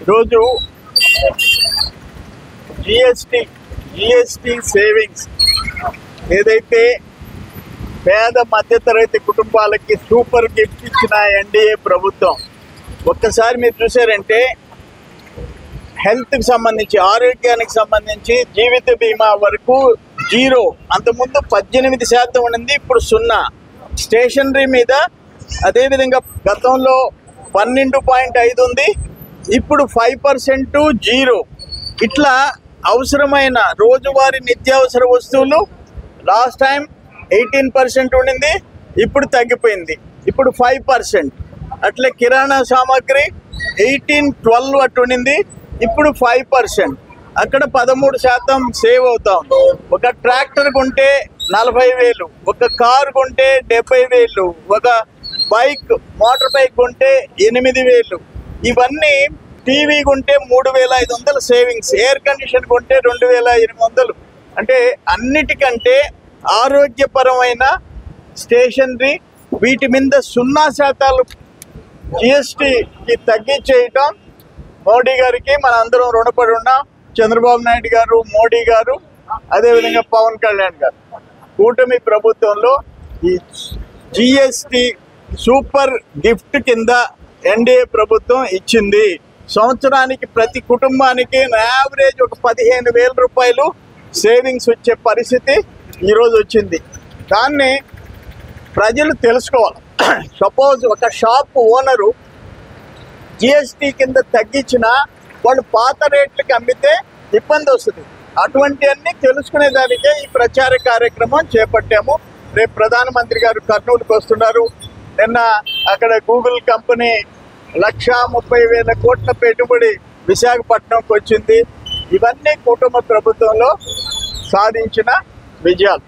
రోజు GST savings ఏదైతే పేద మధ్యతరగతి కుటుంబాలకి సూపర్ గిఫ్ట్ ఇచ్చిన ఎన్డీఏ ప్రభుత్వం, ఒక్కసారి మీరు చూసారంటే హెల్త్కి సంబంధించి, ఆరోగ్యానికి సంబంధించి జీవిత బీమా వరకు 0. అంతకుముందు 18% ఉండింది, ఇప్పుడు 0. స్టేషనరీ మీద అదేవిధంగా గతంలో 12.5 ఉంది, ఇప్పుడు 5% 0. ఇట్లా అవసరమైన రోజువారీ నిత్యావసర వస్తువులు లాస్ట్ టైం 18% ఉండింది, ఇప్పుడు తగ్గిపోయింది, ఇప్పుడు 5%. అట్లే కిరాణా సామాగ్రి 18-12 అటు ఉండింది, ఇప్పుడు 5%. అక్కడ 13% సేవ్ అవుతాం. ఒక ట్రాక్టర్ కొంటే 40,000, ఒక కారు కొంటే 70,000, ఒక బైక్ మోటార్ బైక్ కొంటే 8,000. ఇవన్నీ టీవీ కొంటే 3,500 సేవింగ్స్, ఎయిర్ కండిషన్ కొంటే 2,800. అంటే అన్నిటికంటే ఆరోగ్యపరమైన స్టేషనరీ వీటి మీద 0% జిఎస్టికి తగ్గించేయటం మోడీ గారికి మన అందరం రుణపడి ఉన్నాం. చంద్రబాబు నాయుడు గారు, మోడీ గారు, అదేవిధంగా పవన్ కళ్యాణ్ గారు కూటమి ప్రభుత్వంలో ఈ జిఎస్టి సూపర్ గిఫ్ట్ కింద ఎన్డీఏ ప్రభుత్వం ఇచ్చింది. సంవత్సరానికి ప్రతి కుటుంబానికి యావరేజ్ ఒక 15,000 రూపాయలు సేవింగ్స్ వచ్చే పరిస్థితి ఈరోజు వచ్చింది. దాన్ని ప్రజలు తెలుసుకోవాలి. సపోజ్ ఒక షాప్ ఓనరు జిఎస్టి కింద తగ్గించిన వాళ్ళు పాత రేట్లకి అమ్మితే ఇబ్బంది వస్తుంది. అటువంటివన్నీ తెలుసుకునేదానికే ఈ ప్రచార కార్యక్రమం చేపట్టాము. రేపు ప్రధానమంత్రి గారు కర్నూలుకి వస్తున్నారు. నిన్న అక్కడ గూగుల్ కంపెనీ 1,30,000 కోట్ల పెట్టుబడి విశాఖపట్నంకి వచ్చింది. ఇవన్నీ కుటుంబ ప్రభుత్వంలో సాధించిన విజయాలు.